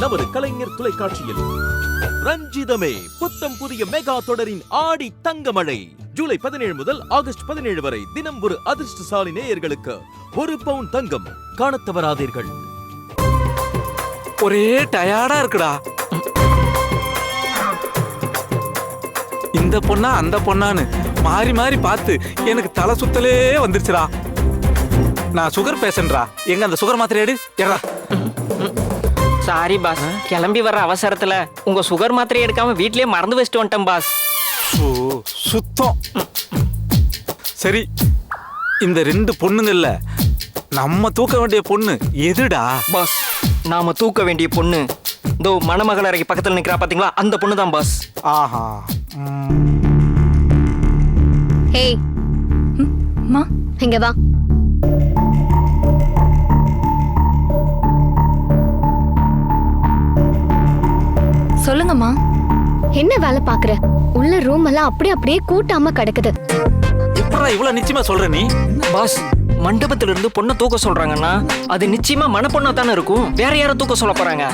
நமது கலைஞர் தொலைக்காட்சியில். ரஞ்சிதமே புத்தம் புதிய மெகா தொடரின் ஆடி தங்கமழை ஜூலை 17 முதல் ஆகஸ்ட் 17 வரை தினம் ஒரு அதிர்ஷ்டசாலி நேயர்களுக்கு 1 பவுன் தங்கம் காணத் தவறாதீர்கள். ஒரே டயர்டா இருக்குடா. இந்த பொண்ணா அந்த பொண்ணான்னு மாறி மாறி பார்த்து எனக்கு தலை சுத்தலே வந்துருச்சுடா. நான் சுகர் பேஷண்டா. எங்க அந்த சுகர் மாத்திரை எடு. எடா. சாரி பாஸ், கிளம்பி வர அவசரத்துல உங்க சுகர் மாத்திரை எடுக்காம வீட்லயே மறந்து வச்சுட்டு வந்துட்டேன் பாஸ். ஓ சுத்தம். சரி, இந்த 2 பொண்ணுங்கள்ல நம்ம தூக்க வேண்டிய பொண்ணு எதுடா? பாஸ், நாம தூக்க வேண்டிய பொண்ணு இதோ மணமகள் அறைக்கு பக்கத்துல நிக்கிறா பாத்தீங்களா, அந்த பொண்ணு தான் பாஸ். ஆஹா. ஹேய் மா, இங்க வா. சொல்லுங்கம்மா. என்ன வேலை பாக்குற? உள்ள ரூம் எல்லாம் அப்படியே கூட்டாம கிடக்குது. எப்படா இவ்வளவு நிச்சயமா சொல்ற நீ? பாஸ், மண்டபத்துல இருந்து பொண்ணை தூக்க சொல்றாங்கன்னா அது நிச்சயமா மணப்பொண்ணா தானே இருக்கும். வேற யாரும் தூக்க சொல்ல போறாங்க?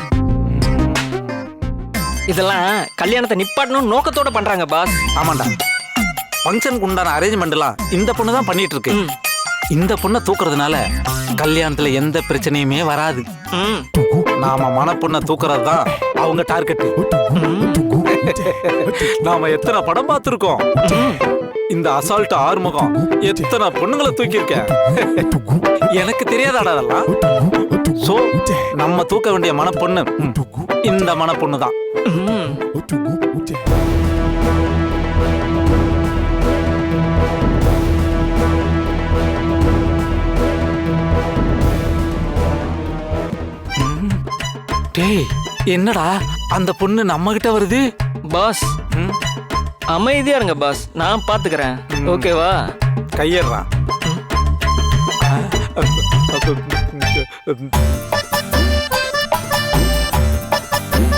இதெல்லாம் கல்யாணத்தை நிப்பாட்டணும் நோக்கத்தோட பண்றாங்க பாஸ். ஆமாண்டா, ஃபங்க்ஷனுக்கு உண்டான அரேஞ்ச்மெண்ட்லாம் இந்த பொண்ணு தான் பண்ணிட்டு இருக்கு. இந்த பொண்ணை தூக்குறதுனால கல்யாணத்துல எந்த பிரச்சனையுமே வராது. நாம மணப்பொண்ணை தூக்குறது தான் அவங்க டார்கெட். நாம எத்தனை படம் பார்த்திருக்கோம். இந்த அசால்ட் ஆறுமுகம் எத்தனை பொண்ணுங்களை தூக்கியிருக்க. எனக்கு தெரியாதாடா அதெல்லாம். சோ நம்ம தூக்க வேண்டிய மணப்பொண்ணு இந்த மணப்பொண்ணு தான். டேய், என்னடா அந்த பொண்ணு நம்ம கிட்ட வருது? பாஸ் அமைதியா இருங்க பாஸ், நான் பாத்துக்கிறேன். ஓகேவா? கையேறா.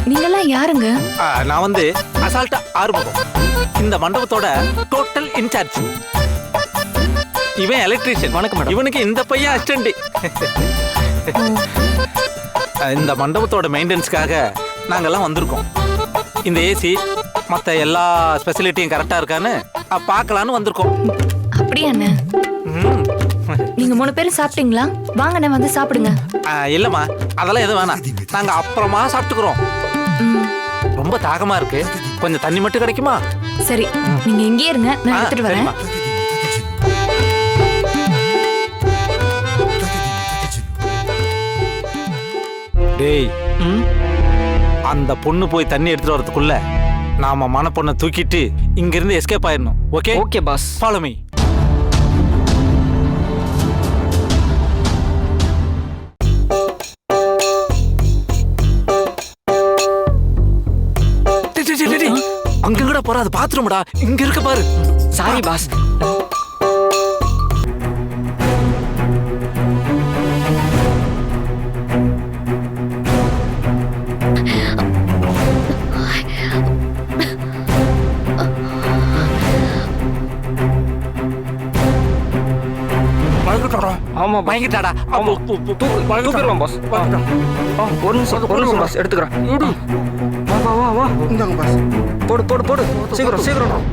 நீங்கெல்லாம் யாருங்க? நான் வந்து அசால்ட்டா ஆறுமுகம், இந்த மண்டபத்தோட டோட்டல் இன்சார்ஜ். இவன் எலக்ட்ரீஷியன். வணக்கம் மேடம். இவனுக்கு இந்த பையன் அசிஸ்டன்ட். இந்த மண்டபத்தோட மெயின்டெனன்ஸ்க்காக நாங்கெல்லாம் வந்திருக்கோம். இந்த ஏசி மற்ற எல்லா ஸ்பெசிலிட்டியும் கரெக்டா இருக்கான்னு பார்க்கலான்னு வந்திருக்கோம். அப்படியா அண்ணே? நீங்க 3 பேரும் சாப்பிட்டீங்களா? வாங்க அண்ணே, வந்து சாப்பிடுங்க. இல்லம்மா, அதெல்லாம் எதுவும் வேணாம். நாங்க அப்புறமா சாப்பிட்டுக்கிறோம். ரொம்ப தாகமா இருக்கு, கொஞ்சம் தண்ணி மட்டும் கிடைக்குமா? சரி, நீங்க இங்கே இருங்க, நான் எடுத்துட்டு வரேன். டேய், அந்த பொண்ணு போய் தண்ணி எடுத்துட்டு வரதுக்குள்ள நாம மணப்பொண்ணை தூக்கிட்டு இங்க இருந்து எஸ்கேப் ஆயிடணும். Okay? Okay boss. Follow me. அங்க கூட போற, அது பாத்ரூம்டா, இங்க இருக்க பாரு. Sorry boss. ஆமா பயங்கிட்டாடா. தூக்கிடலாம் பாஸ். ஒரு நிமிஷம் பாஸ், எடுத்துக்கிறேன். வா வா வா வா, இந்தாங்க பாஸ். போடு போடு போடு, சீக்கிரம் சீக்கிரம்.